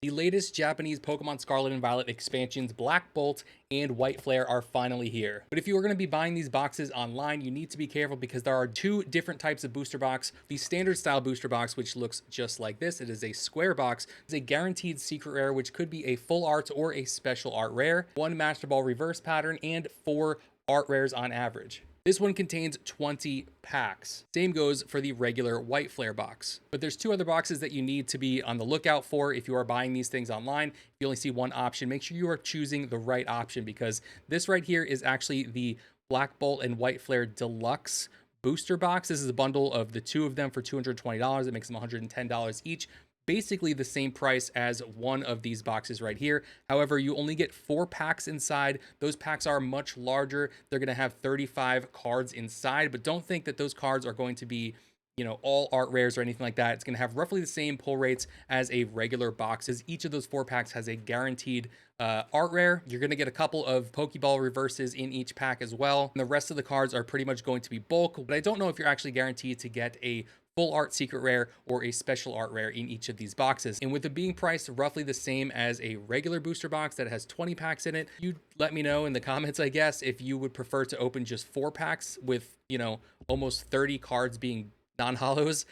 The latest Japanese Pokemon Scarlet and Violet expansions, Black Bolt and White Flare, are finally here. But if you are going to be buying these boxes online, you need to be careful because there are two different types of booster box. The standard style booster box, which looks just like this, it is a square box, is a guaranteed secret rare, which could be a full art or a special art rare, one Master Ball reverse pattern, and 4 art rares on average. This one contains 20 packs. Same goes for the regular White Flare box. But there's 2 other boxes that you need to be on the lookout for if you are buying these things online. If you only see one option, make sure you are choosing the right option, because this right here is actually the Black Bolt and White Flare Deluxe booster box. This is a bundle of the 2 of them for $220. It makes them $110 each. Basically the same price as one of these boxes right here. However, you only get 4 packs inside. Those packs are much larger. They're going to have 35 cards inside, but don't think that those cards are going to be, you know, all art rares or anything like that. It's going to have roughly the same pull rates as a regular box, as each of those 4 packs has a guaranteed art rare. You're going to get a couple of Pokeball reverses in each pack as well. And the rest of the cards are pretty much going to be bulk, but I don't know if you're actually guaranteed to get a full art secret rare or a special art rare in each of these boxes. And with it being priced roughly the same as a regular booster box that has 20 packs in it, you let me know in the comments, I guess, if you would prefer to open just 4 packs with, you know, almost 30 cards being non-hollows,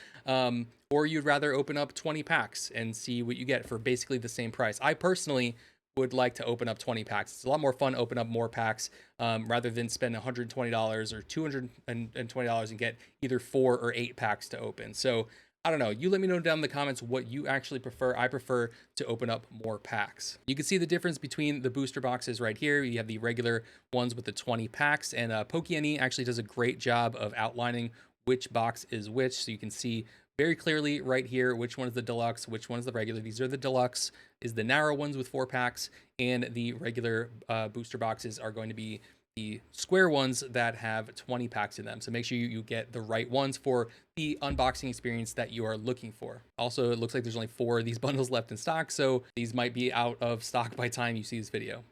or you'd rather open up 20 packs and see what you get for basically the same price. I personally would like to open up 20 packs. It's a lot more fun to open up more packs rather than spend $120 or $220 and get either 4 or 8 packs to open. So I don't know. You let me know down in the comments what you actually prefer. I prefer to open up more packs. You can see the difference between the booster boxes right here. You have the regular ones with the 20 packs, and PokeFang actually does a great job of outlining which box is which, so you can see very clearly right here which one is the deluxe, which one is the regular. These are the deluxe, is the narrow ones with 4 packs, and the regular booster boxes are going to be the square ones that have 20 packs in them. So make sure you get the right ones for the unboxing experience that you are looking for. Also, it looks like there's only 4 of these bundles left in stock, so these might be out of stock by the time you see this video.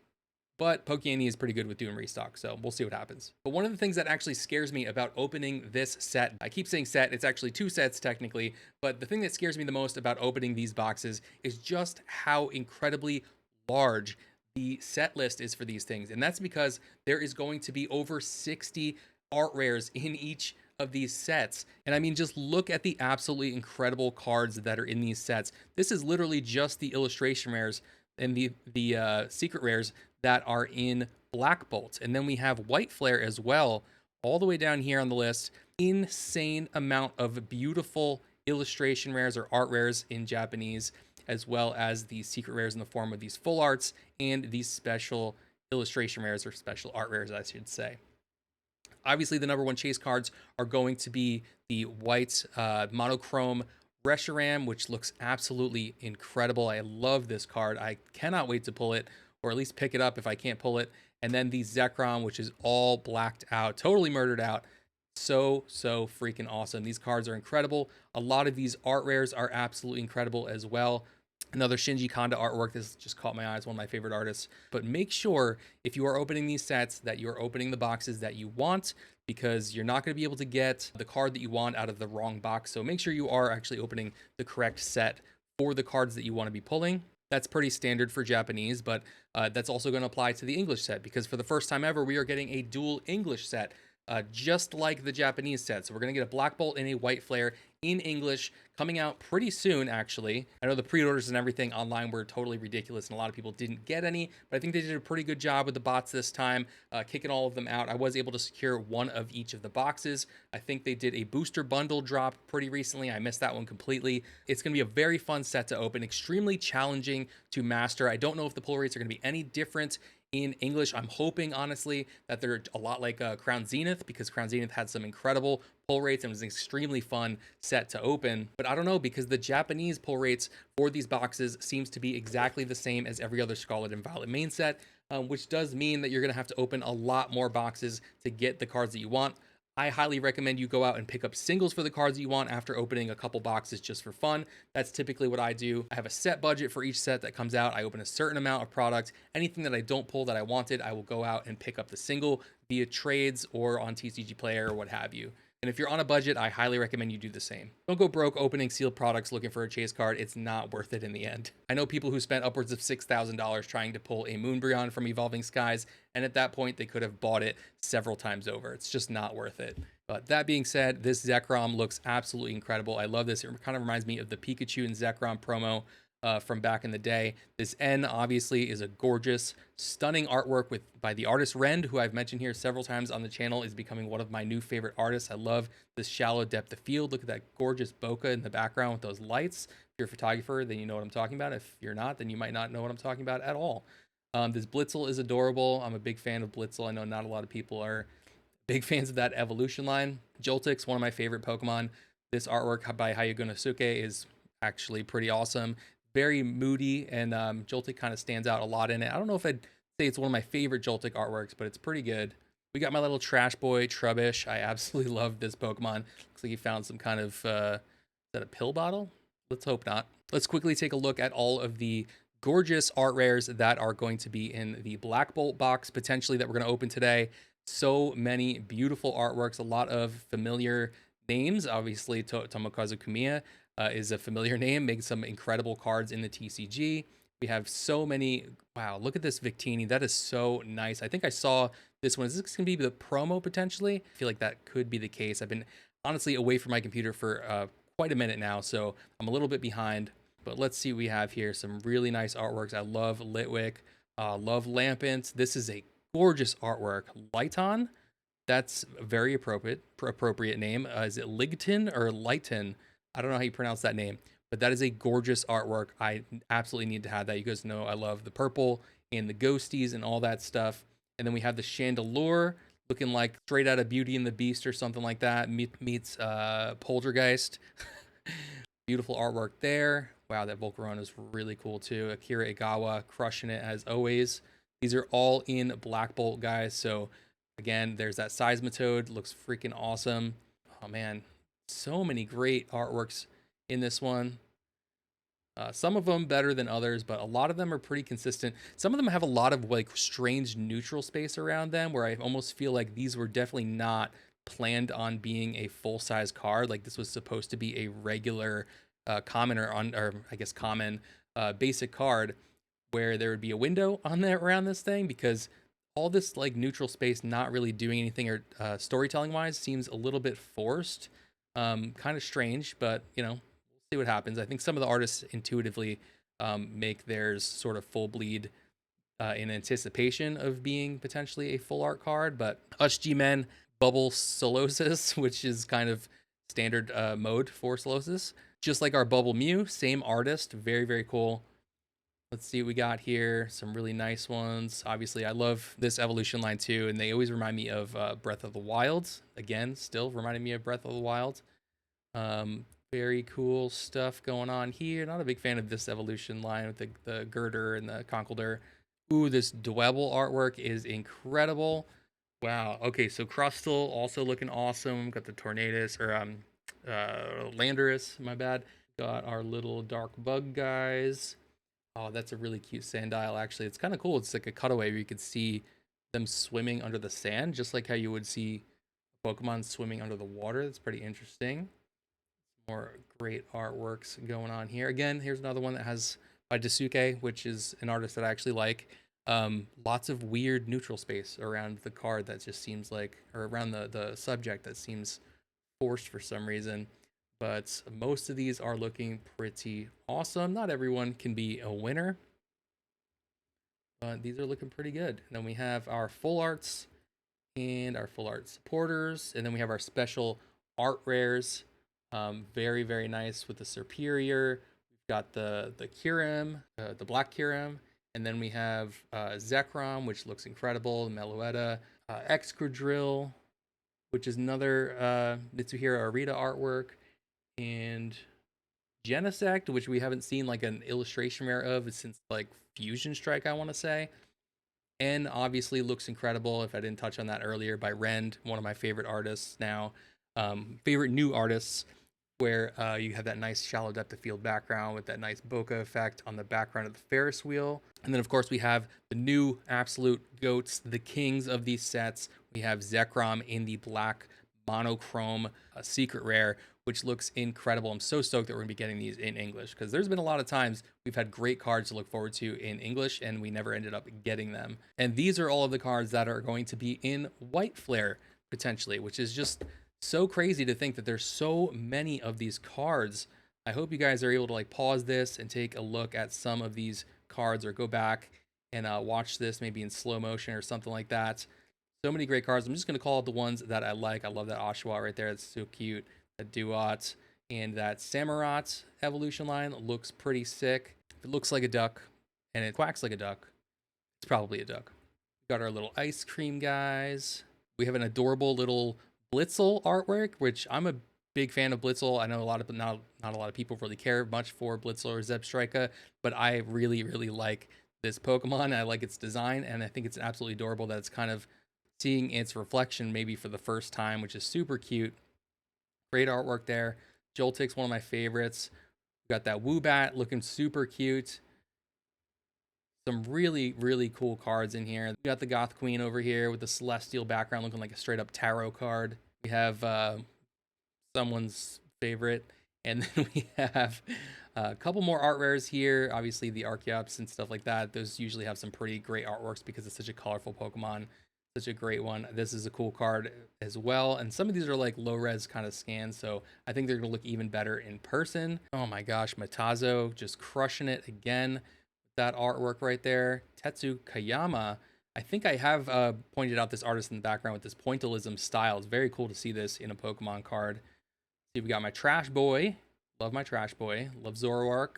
But PokeFang is pretty good with doing restock, so we'll see what happens. But one of the things that actually scares me about opening this set, I keep saying set, it's actually 2 sets technically, but the thing that scares me the most about opening these boxes is just how incredibly large the set list is for these things. And that's because there is going to be over 60 art rares in each of these sets. And I mean, just look at the absolutely incredible cards that are in these sets. This is literally just the illustration rares and the secret rares that are in Black Bolt. And then we have White Flare as well, all the way down here on the list. Insane amount of beautiful illustration rares or art rares in Japanese, as well as the secret rares in the form of these full arts and these special illustration rares or special art rares, I should say. Obviously, the number 1 chase cards are going to be the white monochrome Reshiram, which looks absolutely incredible. I love this card. I cannot wait to pull it, or at least pick it up if I can't pull it. And then the Zekrom, which is all blacked out, totally murdered out. So freaking awesome. These cards are incredible. A lot of these art rares are absolutely incredible as well. Another Shinji Kanda artwork. This just caught my eye as one of my favorite artists. But make sure if you are opening these sets that you're opening the boxes that you want, because you're not going to be able to get the card that you want out of the wrong box. So make sure you are actually opening the correct set for the cards that you want to be pulling. That's pretty standard for Japanese, but that's also going to apply to the English set, because for the first time ever, we are getting a dual English set, just like the Japanese set. So we're going to get a Black Bolt and a White Flare in English coming out pretty soon, actually. I know the pre-orders and everything online were totally ridiculous, and a lot of people didn't get any, but I think they did a pretty good job with the bots this time, kicking all of them out. I was able to secure one of each of the boxes. I think they did a booster bundle drop pretty recently. I missed that one completely. It's going to be a very fun set to open, extremely challenging to master. I don't know if the pull rates are going to be any different in English. I'm hoping, honestly, that they're a lot like Crown Zenith, because Crown Zenith had some incredible pull rates and was an extremely fun set to open. But I don't know, because the Japanese pull rates for these boxes seems to be exactly the same as every other Scarlet and Violet main set, which does mean that you're going to have to open a lot more boxes to get the cards that you want. I highly recommend you go out and pick up singles for the cards that you want after opening a couple boxes just for fun. That's typically what I do. I have a set budget for each set that comes out. I open a certain amount of product. Anything that I don't pull that I wanted, I will go out and pick up the single via trades or on TCG Player or what have you. And if you're on a budget, I highly recommend you do the same. Don't go broke opening sealed products looking for a chase card. It's not worth it in the end. I know people who spent upwards of $6,000 trying to pull a Moonbryon from Evolving Skies, and at that point, they could have bought it several times over. It's just not worth it. But that being said, this Zekrom looks absolutely incredible. I love this. It kind of reminds me of the Pikachu and Zekrom promo from back in the day. This N obviously is a gorgeous, stunning artwork by the artist Rend, who I've mentioned here several times on the channel, is becoming one of my new favorite artists. I love this shallow depth of field. Look at that gorgeous bokeh in the background with those lights. If you're a photographer, then you know what I'm talking about. If you're not, then you might not know what I'm talking about at all. This Blitzel is adorable. I'm a big fan of Blitzel. I know not a lot of people are big fans of that evolution line. Joltik's one of my favorite Pokemon. This artwork by Hayao Nosuke is actually pretty awesome. Very moody, and Joltik kind of stands out a lot in it. I don't know if I'd say it's one of my favorite Joltik artworks, but it's pretty good. We got my little trash boy, Trubbish. I absolutely love this Pokemon. Looks like he found some kind of, is that a pill bottle? Let's hope not. Let's quickly take a look at all of the gorgeous art rares that are going to be in the Black Bolt box, potentially, that we're going to open today. So many beautiful artworks, a lot of familiar names. Obviously, Tomokazu Kumiya is a familiar name, makes some incredible cards in the TCG. We have so many. Wow, look at this Victini. That is so nice. I think I saw this one. Is this going to be the promo potentially? I feel like that could be the case. I've been honestly away from my computer for quite a minute now, so I'm a little bit behind. But let's see what we have here. Some really nice artworks. I love Litwick. Love Lampent. This is a gorgeous artwork. Lighton. That's a very appropriate name. Is it Ligton or Lighton? I don't know how you pronounce that name, but that is a gorgeous artwork. I absolutely need to have that. You guys know I love the purple and the ghosties and all that stuff. And then we have the Chandelure, looking like straight out of Beauty and the Beast or something like that. Meets Poltergeist. Beautiful artwork there. Wow, that Volcarona is really cool too. Akira Igawa crushing it as always. These are all in Black Bolt, guys. So again, there's that Seismitoad. Looks freaking awesome. Oh man, so many great artworks in this one. Some of them better than others, but a lot of them are pretty consistent. Some of them have a lot of like strange neutral space around them, where I almost feel like these were definitely not planned on being a full-size card. Like this was supposed to be a regular common or I guess common basic card, where there would be a window on there around this thing, because all this like neutral space not really doing anything or storytelling wise seems a little bit forced. Kind of strange, but you know, we'll see what happens. I think some of the artists intuitively make theirs sort of full bleed in anticipation of being potentially a full art card. But G-Men Bubble Solosis, which is kind of standard mode for Solosis, just like our Bubble Mew, same artist, very, very cool. Let's see what we got here. Some really nice ones. Obviously, I love this evolution line too, and they always remind me of Breath of the Wild. Again, still reminding me of Breath of the Wild. Very cool stuff going on here. Not a big fan of this evolution line with the Girder and the Conkeldurr. Ooh, this Dwebble artwork is incredible. Wow. Okay, so Crustle also looking awesome. Got the Tornadus or Landorus. My bad. Got our little dark bug guys. Oh, that's a really cute Sandile, actually. It's kind of cool. It's like a cutaway where you could see them swimming under the sand, just like how you would see Pokemon swimming under the water. That's pretty interesting. More great artworks going on here. Again, here's another one that has by Daisuke, which is an artist that I actually like. Lots of weird neutral space around the card that just seems like, or around the subject that seems forced for some reason. But most of these are looking pretty awesome. Not everyone can be a winner, but these are looking pretty good. And then we have our full arts and our full art supporters. And then we have our special art rares. Very, very nice with the Serperior. We've got the Kyurem, the Black Kyurem. And then we have Zekrom, which looks incredible. Meloetta, Excadrill, which is another Mitsuhiro Arita artwork. And Genesect, which we haven't seen like an illustration rare of since like Fusion Strike, I want to say. And obviously looks incredible, if I didn't touch on that earlier, by Rend, one of my favorite artists now. Favorite new artists, where you have that nice shallow depth of field background with that nice bokeh effect on the background of the Ferris wheel. And then of course we have the new absolute goats, the kings of these sets. We have Zekrom in the black monochrome secret rare, which looks incredible. I'm so stoked that we're gonna be getting these in English, because there's been a lot of times we've had great cards to look forward to in English and we never ended up getting them. And these are all of the cards that are going to be in white flare potentially, which is just so crazy to think that there's so many of these cards. I hope you guys are able to like pause this and take a look at some of these cards, or go back and watch this maybe in slow motion or something like that. So many great cards. I'm just going to call out the ones that I like. I love that Oshawott right there. It's so cute. That Duat and that Samurott evolution line looks pretty sick. If it looks like a duck and it quacks like a duck, it's probably a duck. We got our little ice cream guys. We have an adorable little Blitzel artwork, which I'm a big fan of Blitzel. I know a lot of not a lot of people really care much for Blitzel or Zebstrika, but I really like this Pokemon. I like its design, and I think it's absolutely adorable that it's kind of seeing its reflection maybe for the first time, which is super cute. Great artwork there. Joltik's one of my favorites. We got that Woobat looking super cute. Some really cool cards in here. We got the Goth Queen over here with the celestial background looking like a straight up tarot card. We have someone's favorite, and then we have a couple more art rares here. Obviously the Archeops and stuff like that, those usually have some pretty great artworks because it's such a colorful Pokemon. Such a great one. This is a cool card as well, and some of these are like low res kind of scans, so I think they're gonna look even better in person. Oh my gosh, Matazo just crushing it again. That artwork right there. Tetsu Kayama. I think I have pointed out this artist in the background with this pointillism style. It's very cool to see this in a Pokemon card. See, we got my Trash Boy. Love my Trash Boy. Love Zoroark.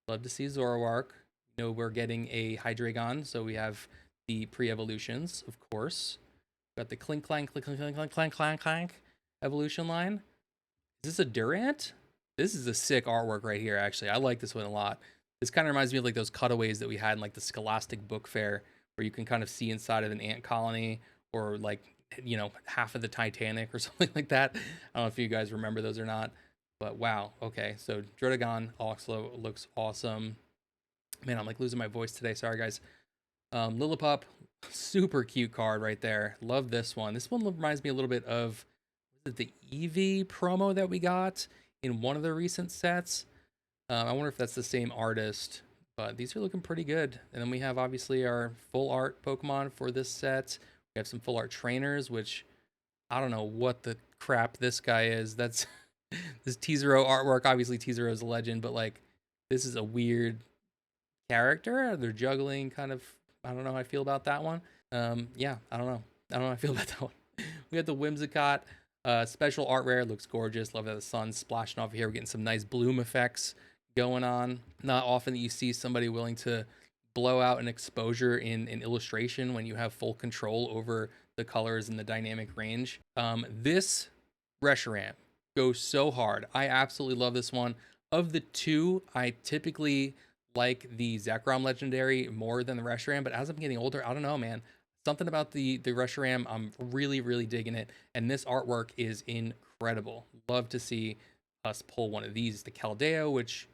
Love to see Zoroark. You know, we're getting a Hydreigon, so we have the pre-evolutions, of course. Got the Clink Clank Clink Clank Clank Clank Clank Clank evolution line. Is this a Durant? This is a sick artwork right here, actually. I like this one a lot. This kind of reminds me of like those cutaways that we had in like the Scholastic Book Fair, where you can kind of see inside of an ant colony, or like, you know, half of the Titanic or something like that. I don't know if you guys remember those or not, but wow. Okay, so Drotagon also looks awesome. Man, I'm like losing my voice today. Sorry, guys. Lillipup, super cute card right there. Love this one. This one reminds me a little bit of the Eevee promo that we got in one of the recent sets. I wonder if that's the same artist, but these are looking pretty good. And then we have obviously our full art Pokemon for this set. We have some full art trainers, which I don't know what the crap this guy is. That's this Teezero artwork. Obviously Teezero is a legend, but like this is a weird character. They're juggling kind of. I don't know how I feel about that one. Yeah, I don't know. I don't know how I feel about that one. We got the Whimsicott special art rare. Looks gorgeous. Love that the sun's splashing off here. We're getting some nice bloom effects going on. Not often that you see somebody willing to blow out an exposure in an illustration when you have full control over the colors and the dynamic range. This Reshiram goes so hard. I absolutely love this one. Of the two, I typically like the Zekrom Legendary more than the Reshiram, but as I'm getting older, I don't know, man. Something about the Reshiram, I'm really digging it, and this artwork is incredible. Love to see us pull one of these. The Keldeo, which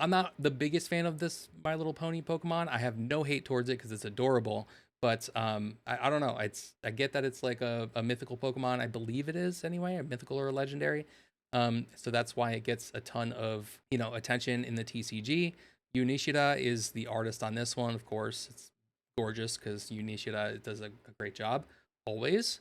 I'm not the biggest fan of this My Little Pony Pokemon. I have no hate towards it because it's adorable, but I don't know. I get that it's like a mythical Pokemon. I believe it is anyway, a mythical or a legendary. So that's why it gets a ton of, you know, attention in the TCG. Yu Nishida is the artist on this one, of course. It's gorgeous because Yu Nishida does a great job always.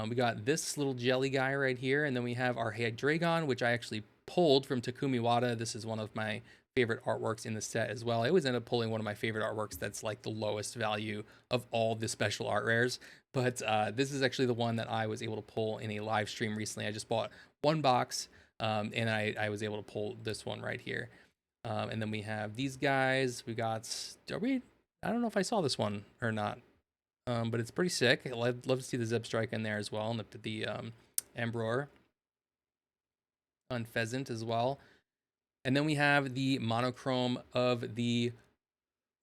We got this little jelly guy right here, and then we have our Hydreigon, which I actually pulled from Takumi Wada. This is one of my favorite artworks in the set as well. I always end up pulling one of my favorite artworks that's like the lowest value of all the special art rares, but this is actually the one that I was able to pull in a live stream recently. I just bought one box, and I was able to pull this one right here. And then we have these guys. We got, I don't know if I saw this one or not, but it's pretty sick. I'd love to see the Zebstrika in there as well, and the Embror on Pheasant as well. And then we have the monochrome of the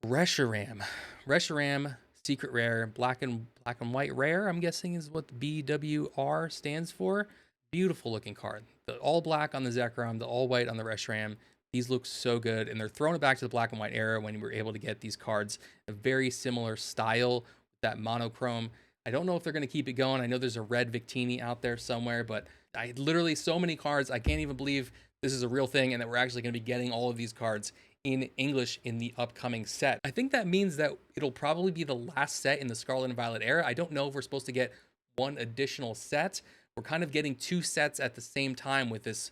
Reshiram. Reshiram secret rare, black and white rare, I'm guessing is what the BWR stands for. Beautiful looking card. The all black on the Zekrom, the all white on the Reshiram. These look so good, and they're throwing it back to the black and white era when we were able to get these cards a very similar style, that monochrome. I don't know if they're going to keep it going. I know there's a red Victini out there somewhere, but I literally so many cards. I can't even believe this is a real thing and that we're actually going to be getting all of these cards in English in the upcoming set. I think that means that it'll probably be the last set in the Scarlet and Violet era. I don't know if we're supposed to get one additional set. We're kind of getting two sets at the same time with this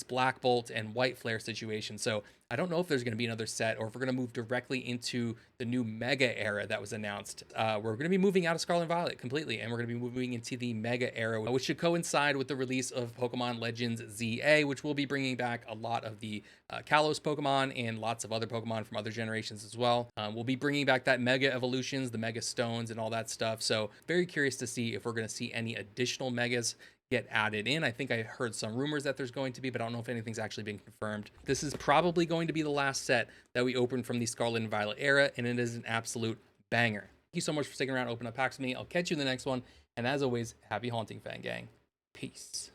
Black Bolt and White Flare situation. So I don't know if there's going to be another set or if we're going to move directly into the new Mega era that was announced. We're going to be moving out of Scarlet and Violet completely, and we're going to be moving into the Mega era, which should coincide with the release of Pokemon Legends ZA, which will be bringing back a lot of the Kalos Pokemon and lots of other Pokemon from other generations as well. We'll be bringing back that Mega Evolutions, the Mega Stones, and all that stuff. So very curious to see if we're going to see any additional Megas get added in. I think I heard some rumors that there's going to be, but I don't know if anything's actually been confirmed. This is probably going to be the last set that we open from the Scarlet and Violet era, and it is an absolute banger. Thank you so much for sticking around, open up packs with me. I'll catch you in the next one, and as always, happy haunting, Fang Gang. Peace.